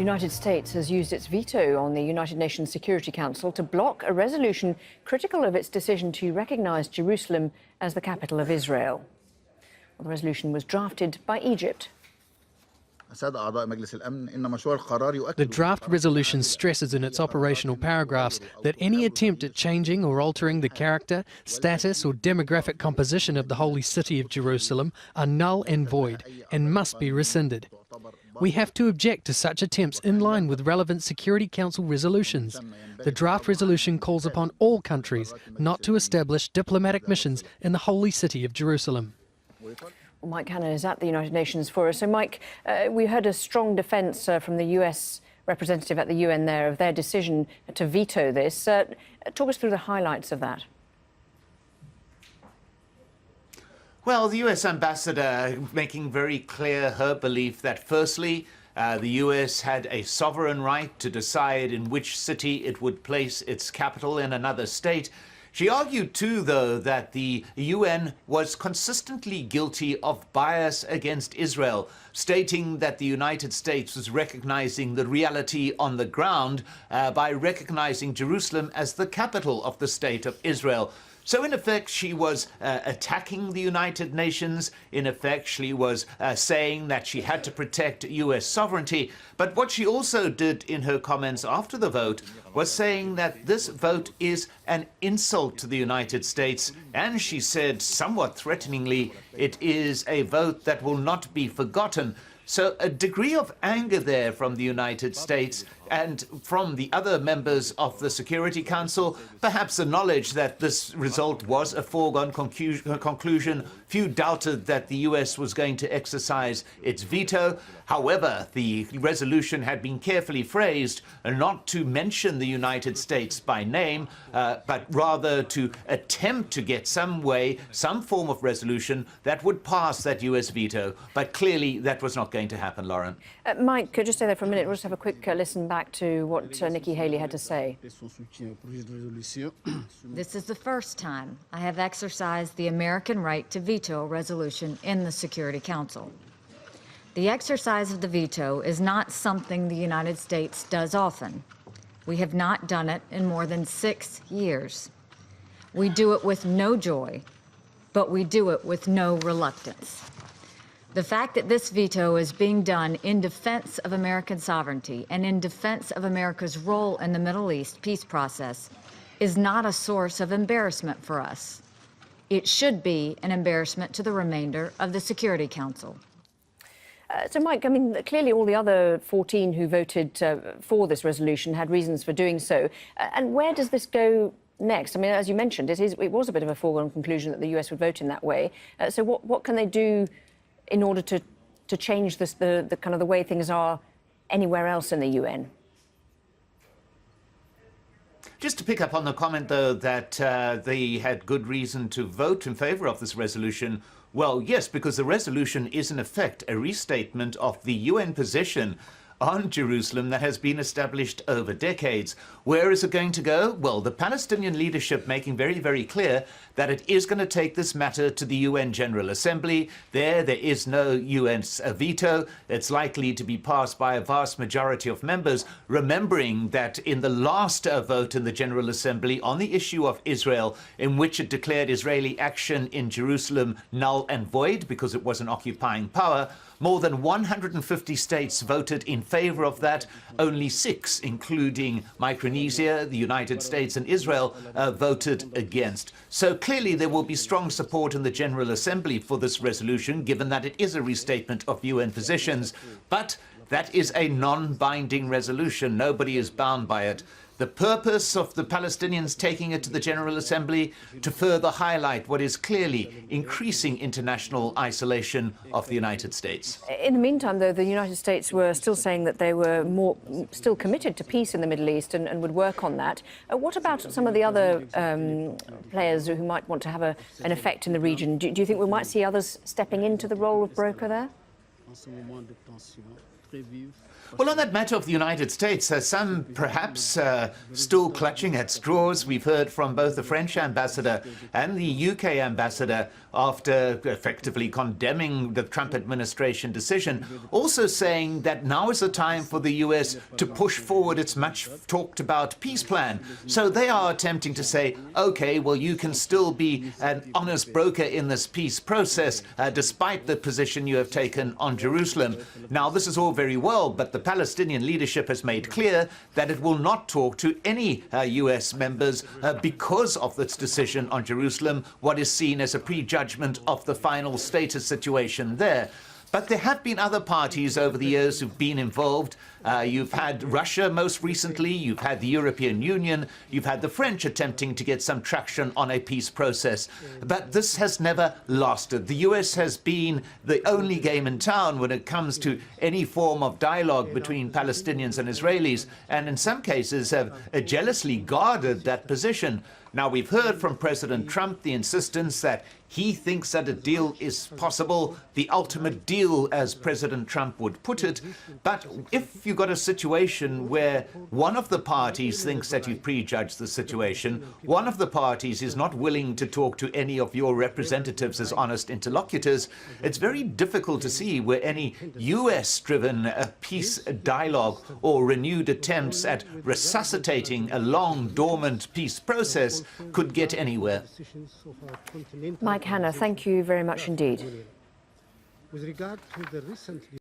The United States has used its veto on the United Nations Security Council to block a resolution critical of its decision to recognise Jerusalem as the capital of Israel. Well, the resolution was drafted by Egypt. The draft resolution stresses in its operational paragraphs that any attempt at changing or altering the character, status or demographic composition of the holy city of Jerusalem are null and void and must be rescinded. We have to object to such attempts in line with relevant Security Council resolutions. The draft resolution calls upon all countries not to establish diplomatic missions in the holy city of Jerusalem. Well, Mike Hanna is at the United Nations for us. So, Mike, we heard a strong defence from the US representative at the UN there of their decision to veto this. Talk us through the highlights of that. Well, the US ambassador making very clear her belief that, firstly, the US had a sovereign right to decide in which city it would place its capital in another state. She argued, too, though, that the UN was consistently guilty of bias against Israel, stating that the United States was recognizing the reality on the ground by recognizing Jerusalem as the capital of the state of Israel. So, in effect, she was attacking the United Nations. In effect, she was saying that she had to protect US sovereignty. But what she also did in her comments after the vote was saying that this vote is an insult to the United States. And she said, somewhat threateningly, it is a vote that will not be forgotten. So a degree of anger there from the United States and from the other members of the Security Council, perhaps the knowledge that this result was a foregone conclusion. Few doubted that the US was going to exercise its veto. However, the resolution had been carefully phrased not to mention the United States by name, but rather to attempt to get some form of resolution that would pass that US veto. But clearly that was not going to happen, Lauren. Mike, just stay there for a minute. We'll just have a quick listen back to what Nikki Haley had to say. This is the first time I have exercised the American right to veto a resolution in the Security Council. The exercise of the veto is not something the United States does often. We have not done it in more than 6 years. We do it with no joy, but we do it with no reluctance. The fact that this veto is being done in defense of American sovereignty and in defense of America's role in the Middle East peace process is not a source of embarrassment for us. It should be an embarrassment to the remainder of the Security Council. So, Mike, I mean, clearly all the other 14 who voted for this resolution had reasons for doing so. And where does this go next? I mean, as you mentioned, it was a bit of a foregone conclusion that the US would vote in that way. So what can they do in order to change this, the kind of the way things are anywhere else in the UN? Just to pick up on the comment, though, that they had good reason to vote in favour of this resolution. Well, yes, because the resolution is in effect a restatement of the UN position on Jerusalem that has been established over decades. Where is it going to go? Well, the Palestinian leadership making very, very clear that it is going to take this matter to the UN General Assembly. There is no UN veto. It's likely to be passed by a vast majority of members, remembering that in the last vote in the General Assembly on the issue of Israel, in which it declared Israeli action in Jerusalem null and void because it was an occupying power, more than 150 states voted in favor of that. Only 6, including Micronesia, the United States and Israel, voted against. So clearly there will be strong support in the General Assembly for this resolution, given that it is a restatement of UN positions. But that is a non-binding resolution. Nobody is bound by it. The purpose of the Palestinians taking it to the General Assembly to further highlight what is clearly increasing international isolation of the United States. In the meantime, though, the United States were still saying that they were still committed to peace in the Middle East and would work on that. What about some of the other players who might want to have an effect in the region? Do you think we might see others stepping into the role of broker there? Well, on that matter of the United States, some perhaps still clutching at straws. We've heard from both the French ambassador and the UK ambassador after effectively condemning the Trump administration decision, also saying that now is the time for the US to push forward its much talked about peace plan. So they are attempting to say, okay, well, you can still be an honest broker in this peace process, despite the position you have taken on Jerusalem. Now, this is all very well, but the Palestinian leadership has made clear that it will not talk to any US members because of its decision on Jerusalem, what is seen as a prejudgment of the final status situation there. But there have been other parties over the years who've been involved. You've had Russia most recently, you've had the European Union, you've had the French attempting to get some traction on a peace process. But this has never lasted. The US has been the only game in town when it comes to any form of dialogue between Palestinians and Israelis, and in some cases have jealously guarded that position. Now, we've heard from President Trump the insistence that he thinks that a deal is possible, the ultimate deal, as President Trump would put it. But if you've got a situation where one of the parties thinks that you've prejudged the situation, one of the parties is not willing to talk to any of your representatives as honest interlocutors, it's very difficult to see where any US-driven peace dialogue or renewed attempts at resuscitating a long dormant peace process could get anywhere. Mike Hanna, thank you very much indeed. With regard to the recently